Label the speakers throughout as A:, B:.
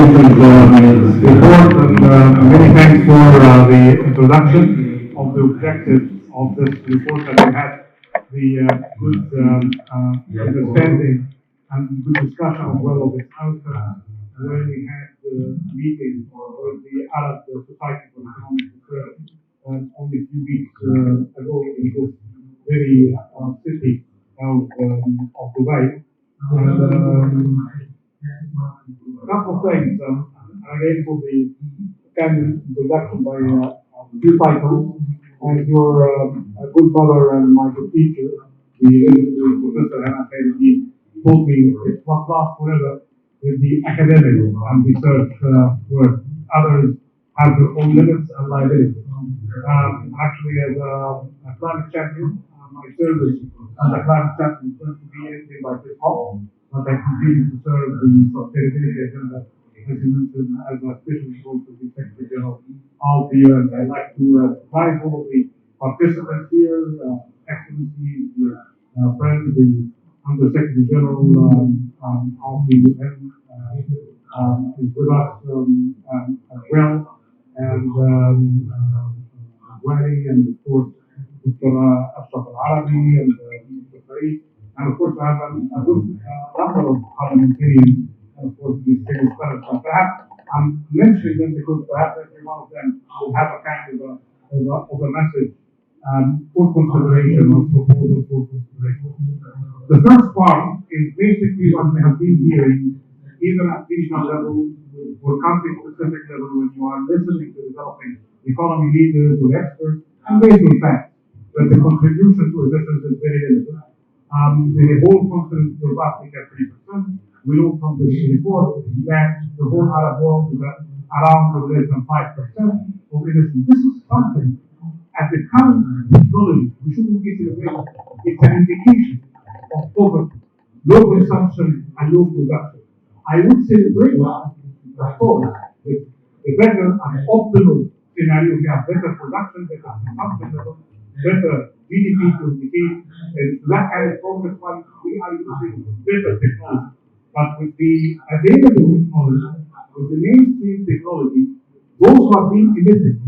A: comprehensive report, and many thanks for the introduction of the objectives of this report that we had the good understanding and good discussion as well of its outcome when we had the meeting with the Arab Society for Economic Research only a few weeks ago in this very city of Dubai. And a couple of things. Again, for the kind introduction by few titles. As your good mother and my good teacher, the legendary Professor Hannah Khalidi, told me it's not last forever with the academic and research work. Others have their own limits and liabilities. Actually, as a climate champion, my service as a climate champion is going to be ended by this fall, but I continue to serve the sustainability agenda, as you mentioned, as a special role to the Secretary General of the UN. I'd like to thank all of the participants here, excellencies, friends, the Under Secretary General of the UN is with us as well, and Wali, and of course, Dr. Ashraf Al-Arabi, and Mr. Farid, and of course, I have a good number of parliamentarians, and of course, the state scholars. Perhaps I'm mentioning them because perhaps every one of them will have a kind of a message for consideration or proposal for consideration. The first part is basically what we have been hearing, even at regional level or country-specific level, when you are listening to developing economy leaders or experts, and based on facts, that the contribution to emissions is very limited. The whole continent of Africa 3%. We know from this report that the whole Arab world is at around or less than 5% of emissions. This is something at the current technology we shouldn't be celebrating. It's an indication of poverty, low consumption, and low production. I would celebrate that, of course, with the better and optimal scenario. We have better production, better consumption level, better GDP to indicate that kind of progress while we are using better technology. But with the available technology, with the mainstream technology, those who are being emitted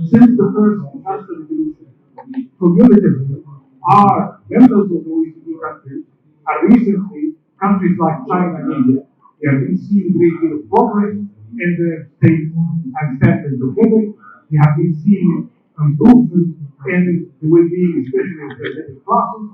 A: since the first industrial revolution, cumulatively, are members of the OECD countries, and recently countries like China and India. We have been seeing a great deal of progress in their state and standards of living. We have been seeing improvement in the well-being, especially of the middle classes.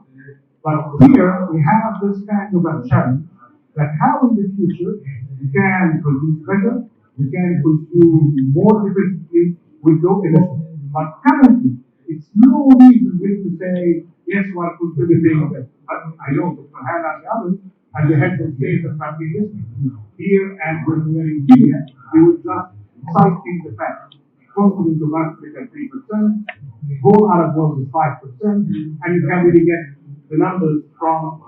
A: But here we have this kind of a challenge that how in the future we can produce better, we can consume more efficiently with low emissions. But currently, it's no reason really to say, yes, we are contributing. I know Dr. Hannah and the others, and the heads of state that have been listening to here and when we are in Kenya, they were just citing the fact. Continent of Africa 3%, the whole Arab world is 5%, and you can really get the numbers from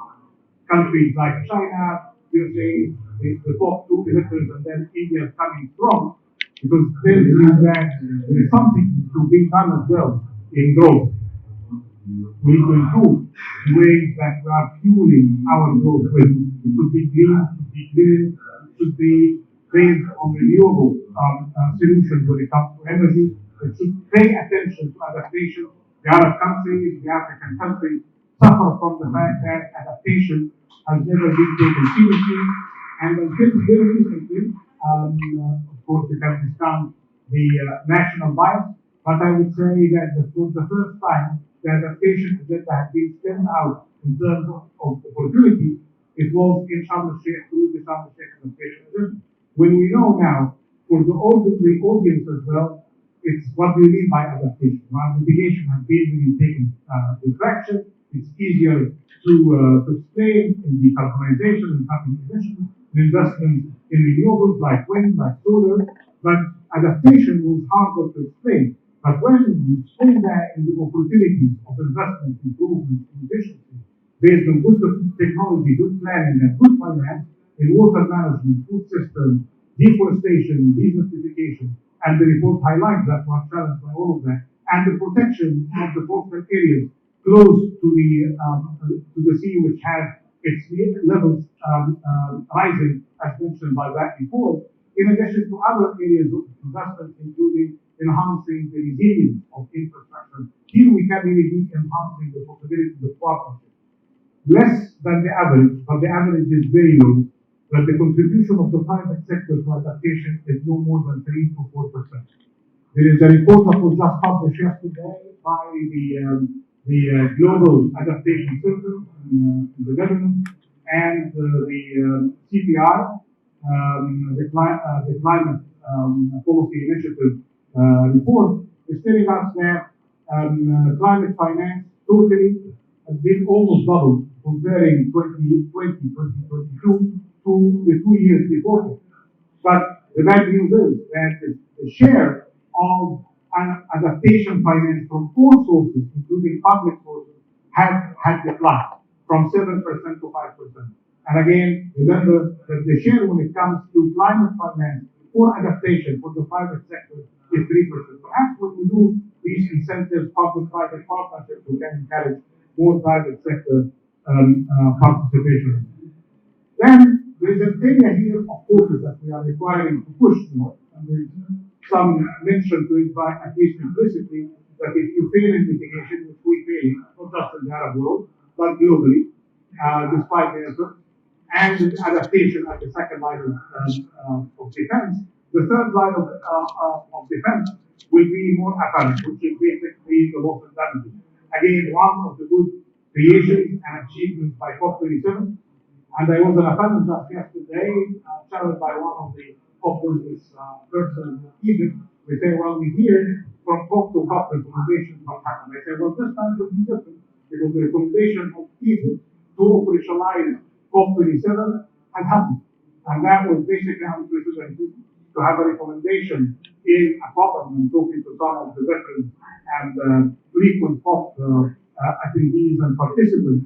A: countries like China, you're saying the top two emitters, and then India is coming strong, because there is something to be done as well in growth. We need to improve the ways that we are fueling our growth with. It should be green, it should be clean, it should be based on renewable solutions when it comes to energy. It should pay attention to adaptation. The Arab countries, the African countries suffer from the fact that adaptation has never been taken seriously. And until very recently, of course, we can discount the national bias, but I would say that this was the first time the adaptation agenda had been spelled out in terms of opportunity. It was in Sharm el-Sheikh through the Sharm el-Sheikh adaptation agenda. When we know now, for the audience as well, it's what we mean by adaptation. While mitigation has been really taken into traction, it's easier to explain in decarbonization and cutting emissions, investment in renewables like wind, like solar, but adaptation was harder to explain. But when you explain that in the opportunities of investment, improvement, and efficiency, based on good technology, good planning, and good finance, in water management, food system, deforestation, desertification, and the report highlights that one challenged by all of that, and the protection of the coastal areas close to the sea, which has its levels rising, as mentioned by that before. in addition to other areas of investment, including enhancing the resilience of infrastructure. Here we can really be enhancing the possibilities of partnership. Less than the average, but the average is very low, but the contribution of the private sector to adaptation is no more than 3 to 4%. There is a report that was just published yesterday by the Global Adaptation Center in the Netherlands and the CPI, the Climate Policy Initiative report, is telling us that climate finance totally has been almost doubled comparing 2020, 2022 to the 2 years before. But the bad news is that the share of adaptation finance from all sources, including public sources, had declined from 7% to 5%. And again, remember that the share when it comes to climate finance for adaptation for the private sector is 3%. Perhaps when we do these incentives, public-private partnerships, we can encourage more private sector participation. Then there is an area here of focus that we are requiring to push more, and there is some mention to it by at least implicitly that if you fail in mitigation, which we fail, not just in the Arab world, but globally, despite the effort, and adaptation at the second line of defense, the third line of defense will be more apparent, which is basically the loss and damages. Again, one of the good creations and achievements by COP27. And I was in a panel just yesterday, challenged by one of the COP26 persons in Egypt. We say, well, we hear from COP to COP recommendations what happened. I say, well, this time will be different because the recommendation of Egypt to operationalize COP27 had happened. And that was basically unprecedented to have a recommendation in a COP, and talking to some of the veterans and frequent COP attendees and participants.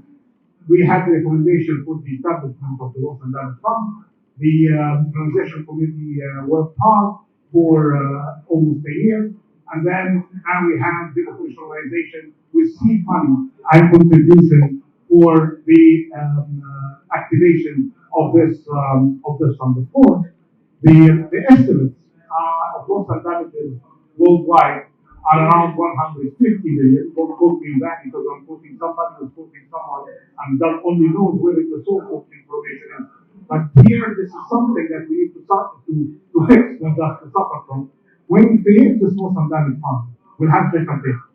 A: We had the recommendation for the establishment of the Loss and Damage Fund. The transition committee worked hard for almost a year, and then now we have the operationalization with seed money and contribution for the activation of this fund. Of course, the estimates of loss and damages worldwide are around 150 billion. Don't quote me on that because I'm quoting somebody who's quoting someone and God only knows where the source of information is. But here, this is something that we need to start to fix, not just to suffer from. When we create this loss and damage fund, we'll have better data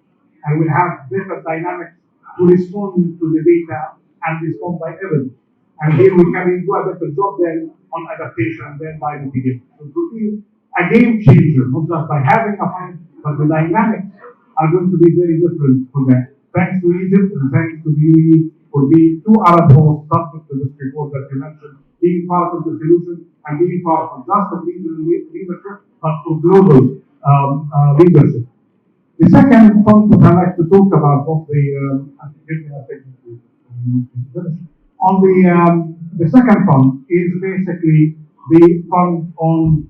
A: and we'll have better dynamics to respond to the data and respond by evidence. And here we can do a better job then on adaptation and then by mitigation. So it will be a game changer, not just by having a fund, but the dynamics are going to be very different for that. Thanks to Egypt and thanks to the UAE for being two Arab hosts subject to this report that you mentioned, being part of the solution and being part of just of regional leadership, but for global leadership. The second point that I'd like to talk about of the on the second fund is basically the fund on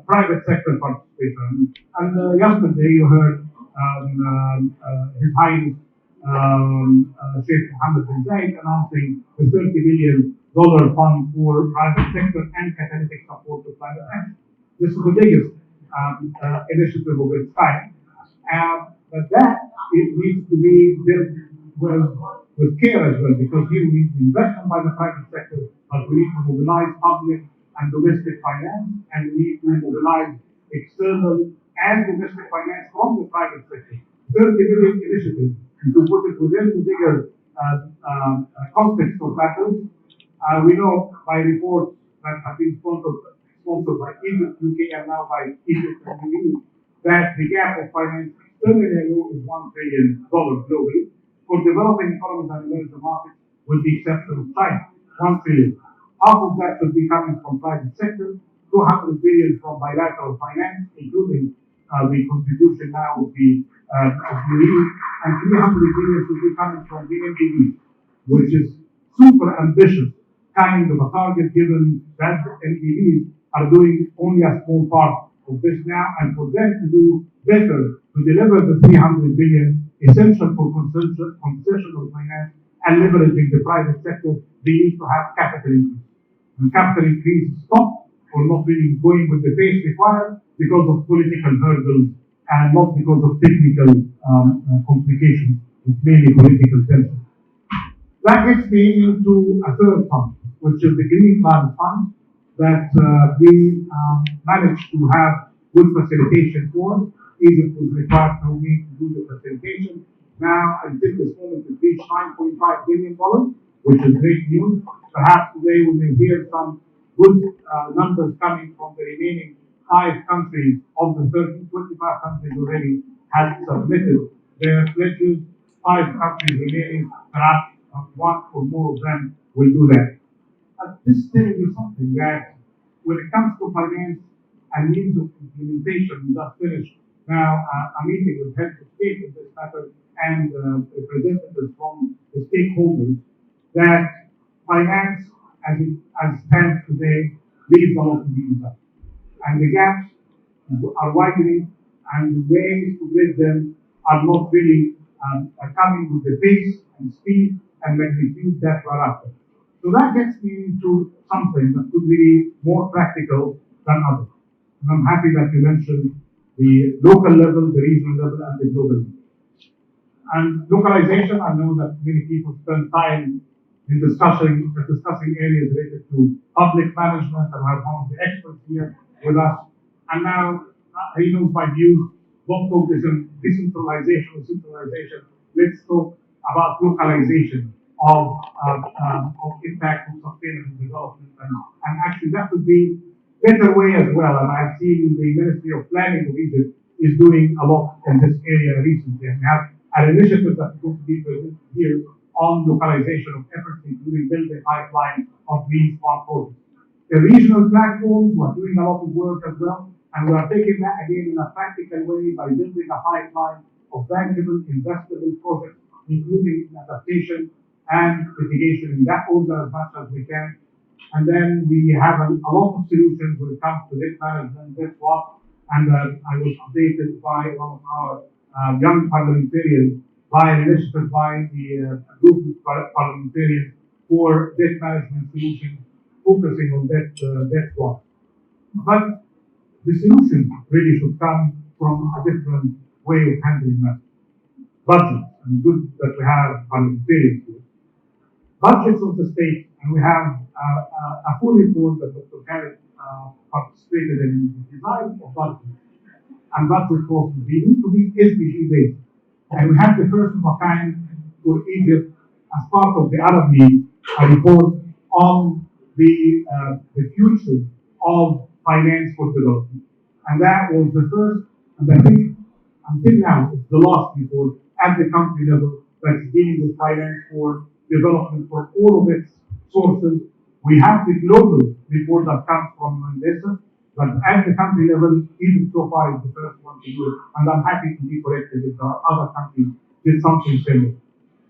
A: private sector participation. And yesterday you heard His Highness Sheikh Mohammed bin Zayed announcing the $30 billion fund for private sector and catalytic support to climate action. This is the biggest initiative of its kind. But that it needs to be built with care as well, because here we need investment by the private sector, but we need to mobilize public and domestic finance, and we need to mobilize external and domestic finance from the private sector. 30 billion initiative, and to put it within the bigger context of matters, we know by reports that have been sponsored by Egypt, UK, and now by Egypt and UAE, that the gap of finance externally alone is $1 trillion globally. For developing economies and emerging markets, with the exception of China, 1 trillion. Half of that should be coming from private sector, 200 billion from bilateral finance, including the contribution now of the UAE, and 300 billion should be coming from the NDB, which is super ambitious kind of a target, given that the NDBs are doing only a small part of this now, and for them to do better, to deliver the 300 billion essential for concessional finance and leveraging the private sector, they need to have capital increase. When capital increase stops or not really going with the pace required because of political hurdles and not because of technical complications. It's mainly political tension. That gets me into a third fund, which is the Green Climate Fund that we managed to have good facilitation for. Egypt was required for me to do the facilitation. Now, until this moment, it reached $9.5 billion, which is great news. Perhaps today we may hear some good numbers coming from the remaining 5 countries of the 30, 25 countries already have submitted their pledges. 5 countries remaining, perhaps one or more of them will do that. This is telling you something that when it comes to finance and means of implementation, we just finished now a meeting with heads of state in this matter and representatives from the stakeholders that finance as stands today leaves a lot to be done. And the gaps are widening and the ways to bridge them are not really coming with the pace and speed and magnitude that we're after. So that gets me into something that could be more practical than others. And I'm happy that you mentioned the local level, the regional level, and the global level. And localization, I know that many people spend time in discussing areas related to public management, and I have one of the experts here with us. And now he knows my views. Don't focus on decentralization or centralization. Let's talk about localization of impact on sustainable development, and actually that would be better way as well. And I've seen the Ministry of Planning of Egypt is doing a lot in this area recently, and we have an initiative that is going to be presented here on localization of efforts, including building pipeline of green smart projects. The regional platforms are doing a lot of work as well, and we are taking that again in a practical way by building a pipeline of bankable, investable projects, including adaptation and mitigation in that order as much as we can. And then we have a lot of solutions when it comes to debt management, debt swap, and I was updated by one of our young parliamentarians by an initiative by the group of parliamentarians for debt management solutions focusing on debt swap. But the solution really should come from a different way of handling that. Budgets, and good that we have parliamentarians here. Budgets of the state, and we have a full report that Dr. Khaled participated in the design of budgets and budget process. They need to be SDG based. And we have the first of a kind for Egypt as part of the Arab League, a report on the future of finance for development. And that was the first, and I think until now, it's the last report at the country level that's dealing with finance for development for all of its sources. We have the global report that comes from Mendesa, but at the country level, Egypt so far is the first one to do it, and I'm happy to be corrected if other countries did something similar.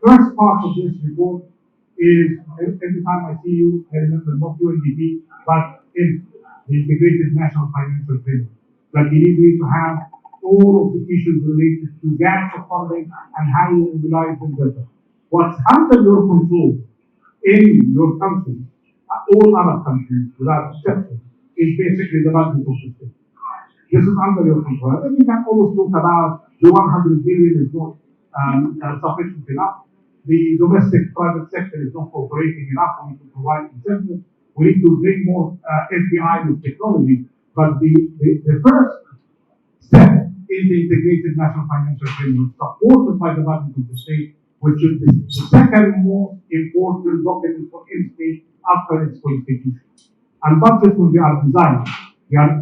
A: First part of this report is, every time I see you, I remember not UNDP, but in the Integrated National Financial Framework. That you need to have all of the issues related to gaps of funding and how you mobilize them better. What's under your control in your country, all other countries without exception, is basically the budget of the state. This is under your control. And we can always talk about the 100 billion is not sufficient enough. The domestic private sector is not cooperating enough. We need to provide incentives. We need to bring more FDI with technology. But the first step is the Integrated National Financial Framework, supported by the budget of the state, which is the second most important document for any state after its constitution. And budgets, when they are designed,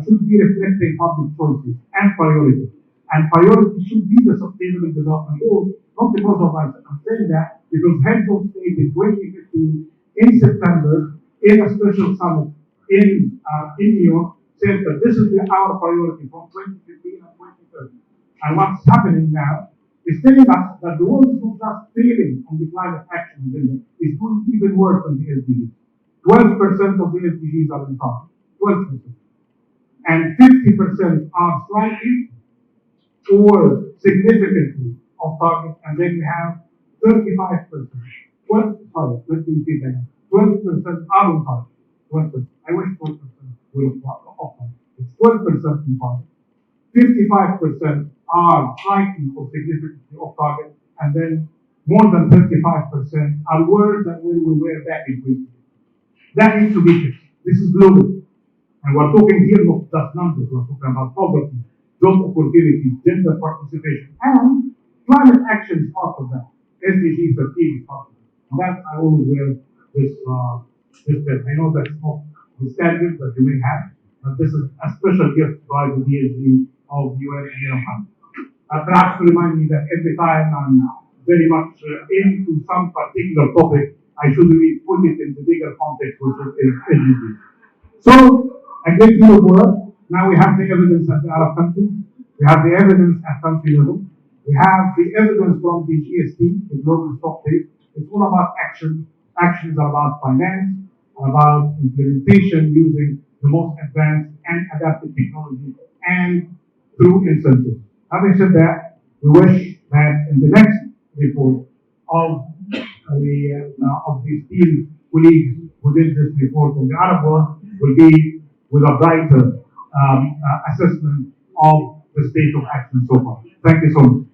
A: should be reflecting public choices and priorities. And priority should be the sustainable development goals, not because of us. I'm saying that because heads of state in 2015, in September, in a special summit in New York, said that this is our priority from 2015 and 2030. And what's happening now is telling us that the world is not just failing on the climate action agenda, it's doing even worse than the SDGs. 12% of the SDGs are in target, 12%. And 50% are slightly or significantly off target, and then we have 35%. 12% are on target. 12%. I wish 12%. will offer. It's 12% in target. 55% are slightly or significantly off target, and then more than 35% are worse than when we were back in 20. That needs to be fixed. This is global. And we're talking here not just numbers, we're talking about poverty, job opportunities, gender participation, and climate action is part of that. SDG 13 is part of that. And that's I always wear this bit. I know that's not the standard that you may have, but this is a special gift by the DSD of UN and Europe. Perhaps to remind me that every time I'm very much into some particular topic, I should really put it in the bigger context, which is SDG. So, a great deal of work. Now we have the evidence at the Arab countries. We have the evidence at country level. We have the evidence from the GST, the Global Stock Take. It's all about action. Actions are about finance, about implementation using the most advanced and adaptive technology and through incentives. Having said that, we wish that in the next report of of the esteemed colleagues who did this report on the Arab world will be with a brighter assessment of the state of action so far. Thank you so much.